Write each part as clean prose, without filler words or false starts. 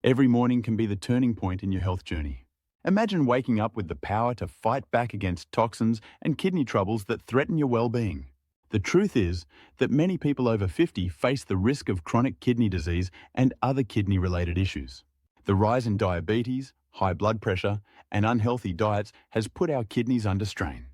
Every morning can be the turning point in your health journey. Imagine waking up with the power to fight back against toxins and kidney troubles that threaten your well-being. The truth is that many people over 50 face the risk of chronic kidney disease and other kidney-related issues. The rise in diabetes, high blood pressure, and unhealthy diets has put our kidneys under strain.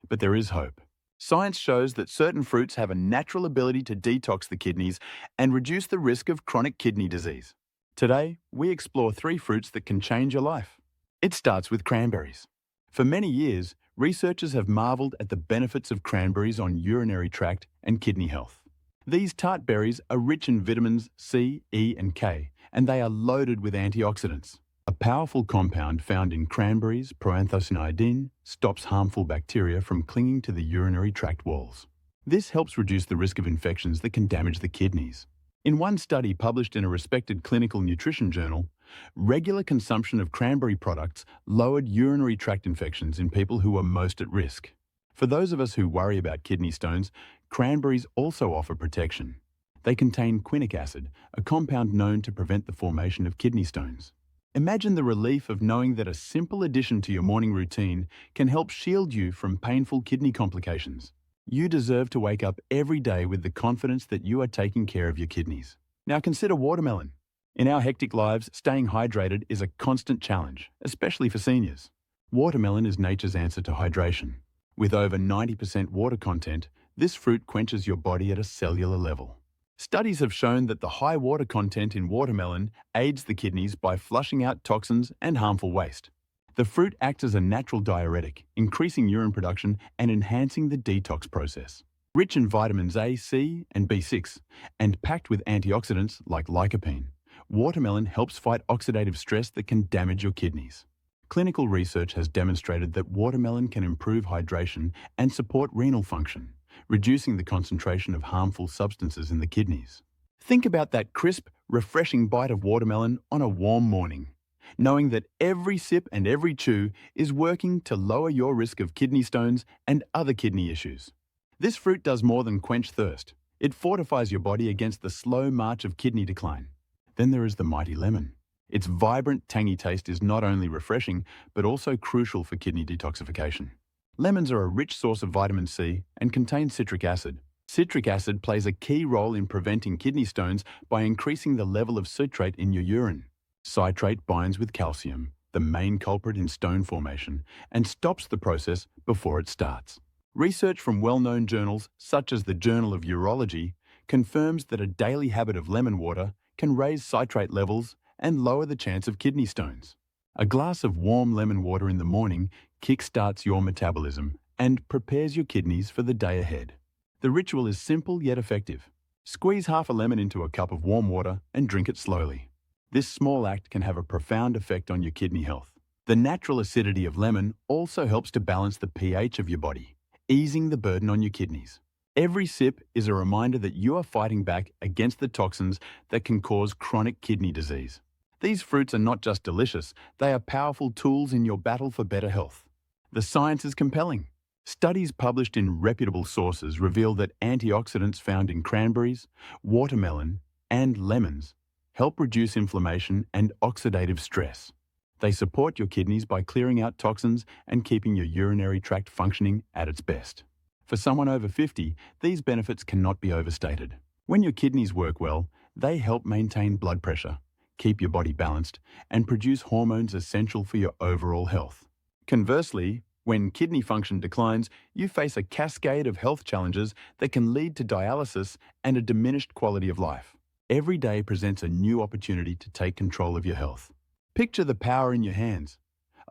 But there is hope. Science shows that certain fruits have a natural ability to detox the kidneys and reduce the risk of chronic kidney disease. Today, we explore 3 fruits that can change your life. It starts with cranberries. For many years, researchers have marveled at the benefits of cranberries on urinary tract and kidney health. These tart berries are rich in vitamins C, E, and K, and they are loaded with antioxidants. A powerful compound found in cranberries, proanthocyanidin, stops harmful bacteria from clinging to the urinary tract walls. This helps reduce the risk of infections that can damage the kidneys. In one study published in a respected clinical nutrition journal, regular consumption of cranberry products lowered urinary tract infections in people who are most at risk. For those of us who worry about kidney stones, cranberries also offer protection. They contain quinic acid, a compound known to prevent the formation of kidney stones. Imagine the relief of knowing that a simple addition to your morning routine can help shield you from painful kidney complications. You deserve to wake up every day with the confidence that you are taking care of your kidneys. Now consider watermelon. In our hectic lives, staying hydrated is a constant challenge, especially for seniors. Watermelon is nature's answer to hydration. With over 90% water content, this fruit quenches your body at a cellular level. Studies have shown that the high water content in watermelon aids the kidneys by flushing out toxins and harmful waste. The fruit acts as a natural diuretic, increasing urine production and enhancing the detox process. Rich in vitamins A, C, and B6, and packed with antioxidants like lycopene, watermelon helps fight oxidative stress that can damage your kidneys. Clinical research has demonstrated that watermelon can improve hydration and support renal function, reducing the concentration of harmful substances in the kidneys. Think about that crisp, refreshing bite of watermelon on a warm morning, knowing that every sip and every chew is working to lower your risk of kidney stones and other kidney issues. This fruit does more than quench thirst. It fortifies your body against the slow march of kidney decline. Then there is the mighty lemon. Its vibrant, tangy taste is not only refreshing, but also crucial for kidney detoxification. Lemons are a rich source of vitamin C and contain citric acid. Citric acid plays a key role in preventing kidney stones by increasing the level of citrate in your urine. Citrate binds with calcium, the main culprit in stone formation, and stops the process before it starts. Research from well-known journals, such as the Journal of Urology, confirms that a daily habit of lemon water can raise citrate levels and lower the chance of kidney stones. A glass of warm lemon water in the morning kickstarts your metabolism and prepares your kidneys for the day ahead. The ritual is simple yet effective. Squeeze half a lemon into a cup of warm water and drink it slowly. This small act can have a profound effect on your kidney health. The natural acidity of lemon also helps to balance the pH of your body, easing the burden on your kidneys. Every sip is a reminder that you are fighting back against the toxins that can cause chronic kidney disease. These fruits are not just delicious, they are powerful tools in your battle for better health. The science is compelling. Studies published in reputable sources reveal that antioxidants found in cranberries, watermelon, and lemons help reduce inflammation and oxidative stress. They support your kidneys by clearing out toxins and keeping your urinary tract functioning at its best. For someone over 50, these benefits cannot be overstated. When your kidneys work well, they help maintain blood pressure, keep your body balanced, and produce hormones essential for your overall health. Conversely, when kidney function declines, you face a cascade of health challenges that can lead to dialysis and a diminished quality of life. Every day presents a new opportunity to take control of your health. Picture the power in your hands.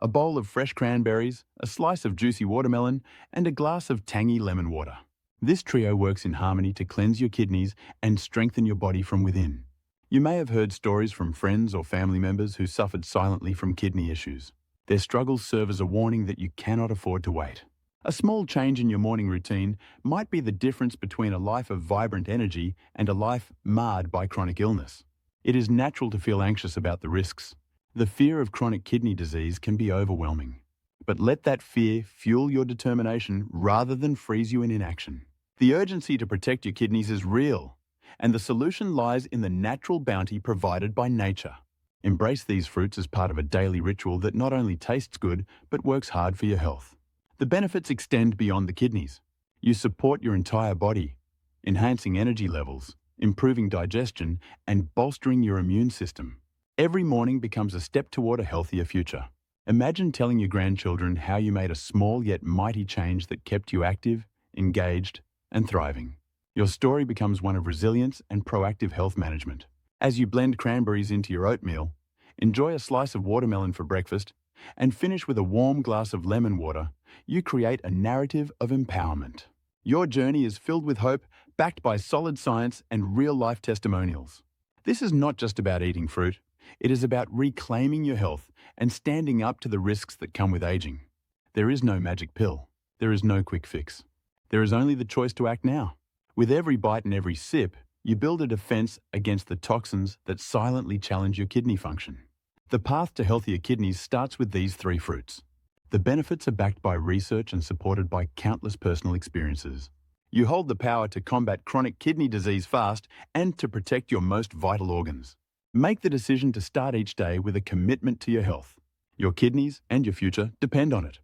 A bowl of fresh cranberries, a slice of juicy watermelon, and a glass of tangy lemon water. This trio works in harmony to cleanse your kidneys and strengthen your body from within. You may have heard stories from friends or family members who suffered silently from kidney issues. Their struggles serve as a warning that you cannot afford to wait. A small change in your morning routine might be the difference between a life of vibrant energy and a life marred by chronic illness. It is natural to feel anxious about the risks. The fear of chronic kidney disease can be overwhelming. But let that fear fuel your determination rather than freeze you in inaction. The urgency to protect your kidneys is real, and the solution lies in the natural bounty provided by nature. Embrace these fruits as part of a daily ritual that not only tastes good, but works hard for your health. The benefits extend beyond the kidneys. You support your entire body, enhancing energy levels, improving digestion, and bolstering your immune system. Every morning becomes a step toward a healthier future. Imagine telling your grandchildren how you made a small yet mighty change that kept you active, engaged, and thriving. Your story becomes one of resilience and proactive health management. As you blend cranberries into your oatmeal, enjoy a slice of watermelon for breakfast, and finish with a warm glass of lemon water, you create a narrative of empowerment. Your journey is filled with hope, backed by solid science and real-life testimonials. This is not just about eating fruit. It is about reclaiming your health and standing up to the risks that come with aging. There is no magic pill. There is no quick fix. There is only the choice to act now. With every bite and every sip, you build a defense against the toxins that silently challenge your kidney function. The path to healthier kidneys starts with these 3 fruits. The benefits are backed by research and supported by countless personal experiences. You hold the power to combat chronic kidney disease fast and to protect your most vital organs. Make the decision to start each day with a commitment to your health. Your kidneys and your future depend on it.